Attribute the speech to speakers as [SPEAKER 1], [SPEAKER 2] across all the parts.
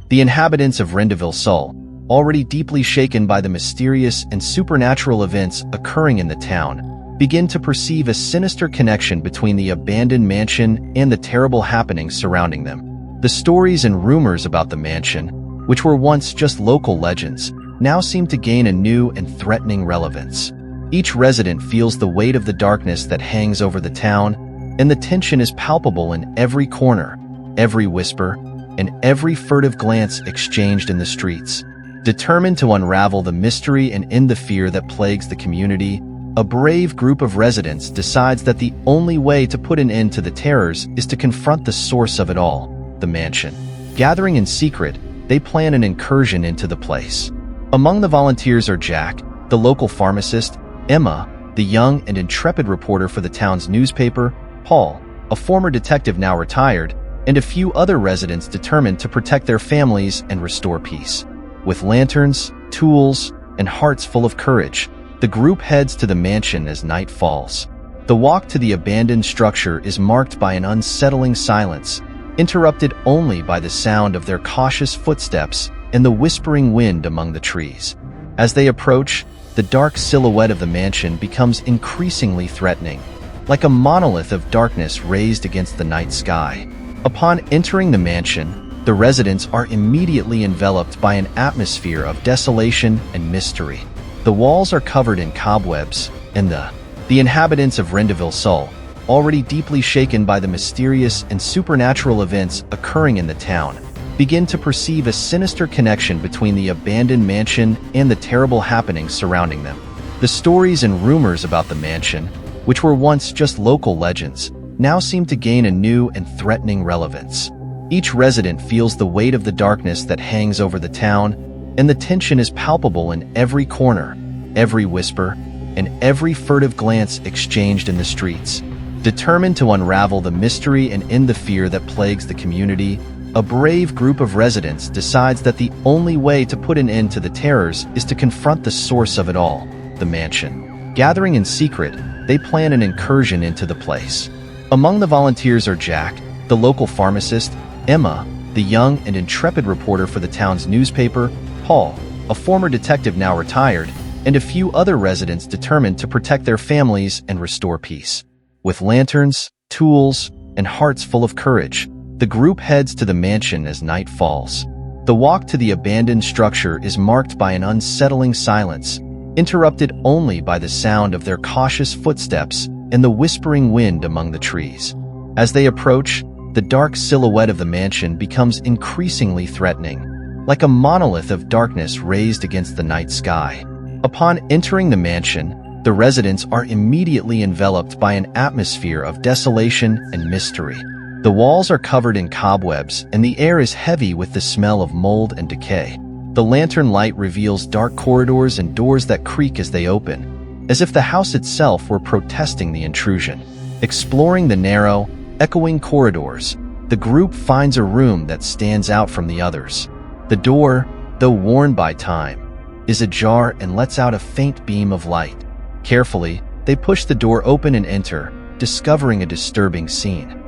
[SPEAKER 1] The inhabitants of Rendivill South, already deeply shaken by the mysterious and supernatural events occurring in the town, begin to perceive a sinister connection between the abandoned mansion and the terrible happenings surrounding them. The stories and rumors about the mansion, which were once just local legends, now seem to gain a new and threatening relevance. Each resident feels the weight of the darkness that hangs over the town, and the tension is palpable in every corner, every whisper, and every furtive glance exchanged in the streets. Determined to unravel the mystery and end the fear that plagues the community, a brave group of residents decides that the only way to put an end to the terrors is to confront the source of it all, the mansion. Gathering in secret, they plan an incursion into the place. Among the volunteers are Jack, the local pharmacist, Emma, the young and intrepid reporter for the town's newspaper, Paul, a former detective now retired, and a few other residents determined to protect their families and restore peace. With lanterns, tools, and hearts full of courage, the group heads to the mansion as night falls. The walk to the abandoned structure is marked by an unsettling silence, interrupted only by the sound of their cautious footsteps and the whispering wind among the trees. As they approach, the dark silhouette of the mansion becomes increasingly threatening, like a monolith of darkness raised against the night sky. Upon entering the mansion, the residents are immediately enveloped by an atmosphere of desolation and mystery. The walls are covered in cobwebs, and the inhabitants of Rendivill South, already deeply shaken by the mysterious and supernatural events occurring in the town, begin to perceive a sinister connection between the abandoned mansion and the terrible happenings surrounding them. The stories and rumors about the mansion, which were once just local legends, now seem to gain a new and threatening relevance. Each resident feels the weight of the darkness that hangs over the town, and the tension is palpable in every corner, every whisper, and every furtive glance exchanged in the streets. Determined to unravel the mystery and end the fear that plagues the community, a brave group of residents decides that the only way to put an end to the terrors is to confront the source of it all, the mansion. Gathering in secret, they plan an incursion into the place. Among the volunteers are Jack, the local pharmacist, Emma, the young and intrepid reporter for the town's newspaper, Paul, a former detective now retired, and a few other residents determined to protect their families and restore peace. With lanterns, tools, and hearts full of courage, the group heads to the mansion as night falls. The walk to the abandoned structure is marked by an unsettling silence, interrupted only by the sound of their cautious footsteps and the whispering wind among the trees. As they approach, the dark silhouette of the mansion becomes increasingly threatening, like a monolith of darkness raised against the night sky. Upon entering the mansion, the residents are immediately enveloped by an atmosphere of desolation and mystery. The walls are covered in cobwebs, and the air is heavy with the smell of mold and decay. The lantern light reveals dark corridors and doors that creak as they open, as if the house itself were protesting the intrusion. Exploring the narrow, echoing corridors, the group finds a room that stands out from the others. The door, though worn by time, is ajar and lets out a faint beam of light. Carefully, they push the door open and enter, discovering a disturbing scene.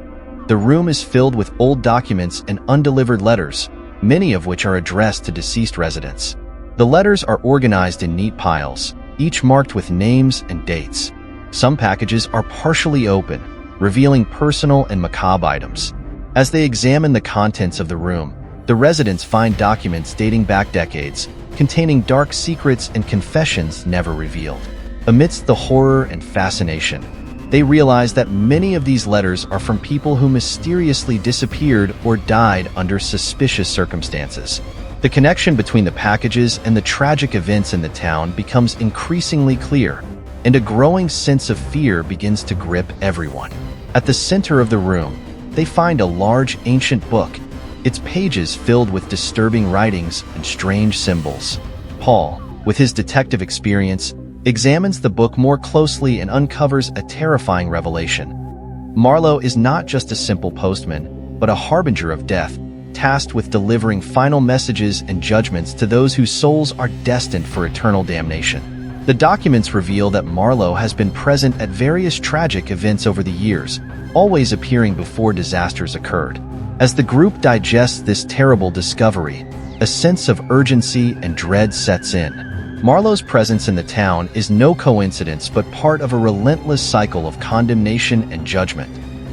[SPEAKER 1] The room is filled with old documents and undelivered letters, many of which are addressed to deceased residents. The letters are organized in neat piles, each marked with names and dates. Some packages are partially open, revealing personal and macabre items. As they examine the contents of the room, the residents find documents dating back decades, containing dark secrets and confessions never revealed. Amidst the horror and fascination, they realize that many of these letters are from people who mysteriously disappeared or died under suspicious circumstances. The connection between the packages and the tragic events in the town becomes increasingly clear, and a growing sense of fear begins to grip everyone. At the center of the room, they find a large ancient book, its pages filled with disturbing writings and strange symbols. Paul, with his detective experience, examines the book more closely and uncovers a terrifying revelation. Marlowe is not just a simple postman, but a harbinger of death, tasked with delivering final messages and judgments to those whose souls are destined for eternal damnation. The documents reveal that Marlowe has been present at various tragic events over the years, always appearing before disasters occurred. As the group digests this terrible discovery, a sense of urgency and dread sets in. Marlowe's presence in the town is no coincidence but part of a relentless cycle of condemnation and judgment.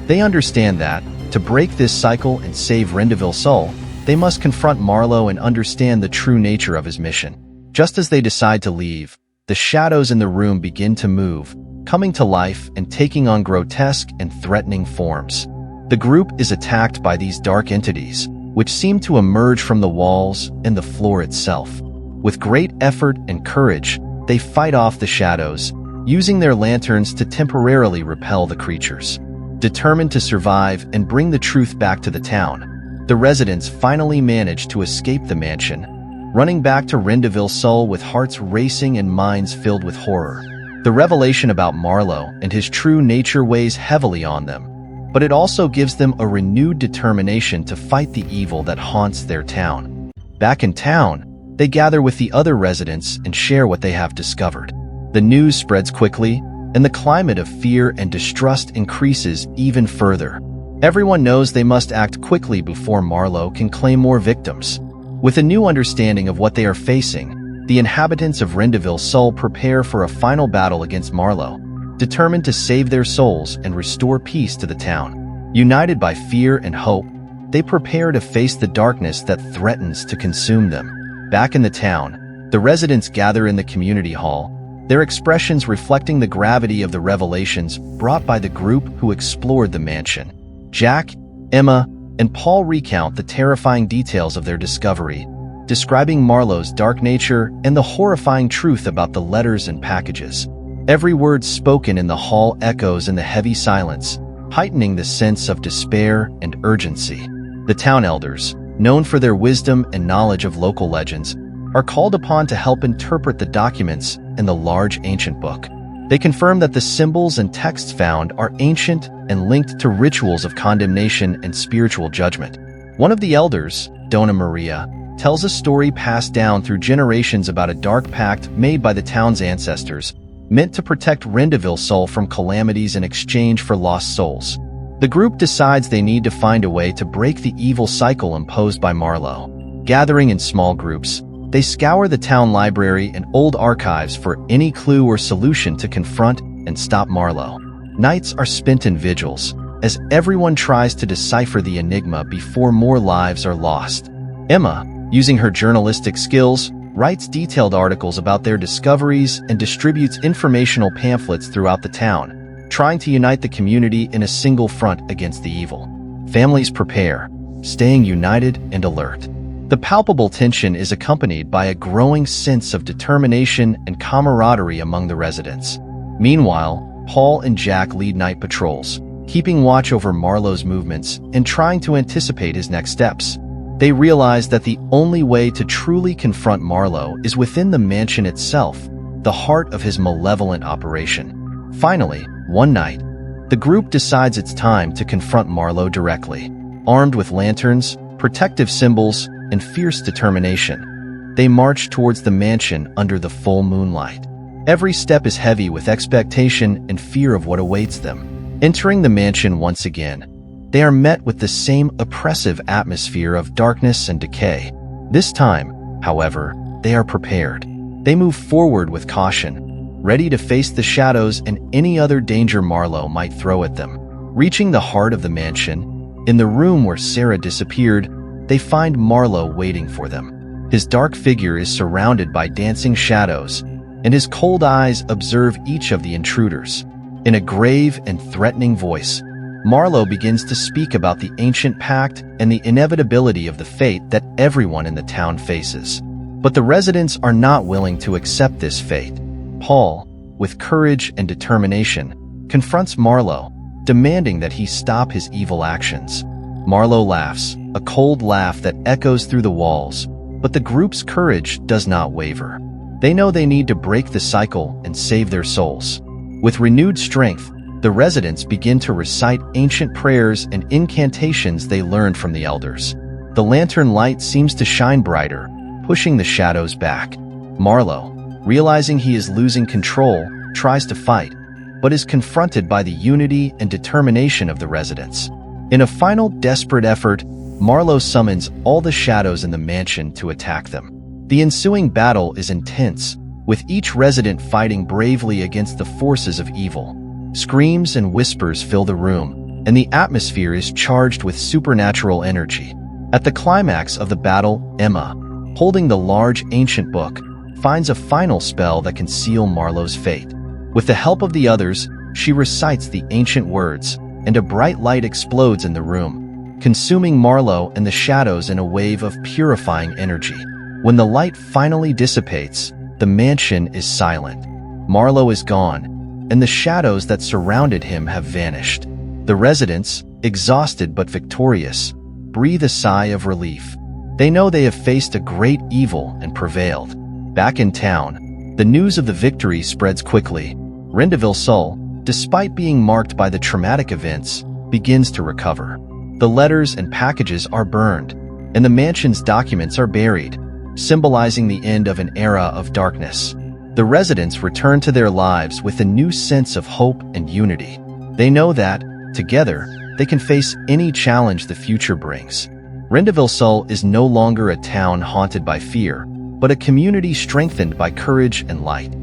[SPEAKER 1] They understand that, to break this cycle and save Rendivill South, they must confront Marlowe and understand the true nature of his mission. Just as they decide to leave, the shadows in the room begin to move, coming to life and taking on grotesque and threatening forms. The group is attacked by these dark entities, which seem to emerge from the walls and the floor itself. With great effort and courage, they fight off the shadows, using their lanterns to temporarily repel the creatures. Determined to survive and bring the truth back to the town, the residents finally manage to escape the mansion, running back to Rendivill South with hearts racing and minds filled with horror. The revelation about Marlowe and his true nature weighs heavily on them, but it also gives them a renewed determination to fight the evil that haunts their town. Back in town, they gather with the other residents and share what they have discovered. The news spreads quickly, and the climate of fear and distrust increases even further. Everyone knows they must act quickly before Marlowe can claim more victims. With a new understanding of what they are facing, the inhabitants of Rendivill South prepare for a final battle against Marlowe, determined to save their souls and restore peace to the town. United by fear and hope, they prepare to face the darkness that threatens to consume them. Back in the town, the residents gather in the community hall, their expressions reflecting the gravity of the revelations brought by the group who explored the mansion. Jack, Emma, and Paul recount the terrifying details of their discovery, describing Marlowe's dark nature and the horrifying truth about the letters and packages. Every word spoken in the hall echoes in the heavy silence, heightening the sense of despair and urgency. The town elders, known for their wisdom and knowledge of local legends, are called upon to help interpret the documents in the large ancient book. They confirm that the symbols and texts found are ancient and linked to rituals of condemnation and spiritual judgment. One of the elders, Donna Maria, tells a story passed down through generations about a dark pact made by the town's ancestors, meant to protect Rendivill South from calamities in exchange for lost souls. The group decides they need to find a way to break the evil cycle imposed by Marlowe. Gathering in small groups, they scour the town library and old archives for any clue or solution to confront and stop Marlowe. Nights are spent in vigils, as everyone tries to decipher the enigma before more lives are lost. Emma, using her journalistic skills, writes detailed articles about their discoveries and distributes informational pamphlets throughout the town, trying to unite the community in a single front against the evil. Families prepare, staying united and alert. The palpable tension is accompanied by a growing sense of determination and camaraderie among the residents. Meanwhile, Paul and Jack lead night patrols, keeping watch over Marlowe's movements and trying to anticipate his next steps. They realize that the only way to truly confront Marlowe is within the mansion itself, the heart of his malevolent operation. Finally, one night, the group decides it's time to confront Marlowe directly. Armed with lanterns, protective symbols, and fierce determination, they march towards the mansion under the full moonlight. Every step is heavy with expectation and fear of what awaits them. Entering the mansion once again, they are met with the same oppressive atmosphere of darkness and decay. This time, however, they are prepared. They move forward with caution, ready to face the shadows and any other danger Marlowe might throw at them. Reaching the heart of the mansion, in the room where Sarah disappeared, they find Marlowe waiting for them. His dark figure is surrounded by dancing shadows, and his cold eyes observe each of the intruders. In a grave and threatening voice, Marlowe begins to speak about the ancient pact and the inevitability of the fate that everyone in the town faces. But the residents are not willing to accept this fate. Paul, with courage and determination, confronts Marlowe, demanding that he stop his evil actions. Marlowe laughs, a cold laugh that echoes through the walls, but the group's courage does not waver. They know they need to break the cycle and save their souls. With renewed strength, the residents begin to recite ancient prayers and incantations they learned from the elders. The lantern light seems to shine brighter, pushing the shadows back. Marlowe, realizing he is losing control, tries to fight, but is confronted by the unity and determination of the residents. In a final desperate effort, Marlowe summons all the shadows in the mansion to attack them. The ensuing battle is intense, with each resident fighting bravely against the forces of evil. Screams and whispers fill the room, and the atmosphere is charged with supernatural energy. At the climax of the battle, Emma, holding the large ancient book, finds a final spell that can seal Marlowe's fate. With the help of the others, she recites the ancient words, and a bright light explodes in the room, consuming Marlowe and the shadows in a wave of purifying energy. When the light finally dissipates, the mansion is silent. Marlowe is gone, and the shadows that surrounded him have vanished. The residents, exhausted but victorious, breathe a sigh of relief. They know they have faced a great evil and prevailed. Back in town, the news of the victory spreads quickly. Rendivill South, despite being marked by the traumatic events, begins to recover. The letters and packages are burned, and the mansion's documents are buried, symbolizing the end of an era of darkness. The residents return to their lives with a new sense of hope and unity. They know that, together, they can face any challenge the future brings. Rendivill South is no longer a town haunted by fear, but a community strengthened by courage and light.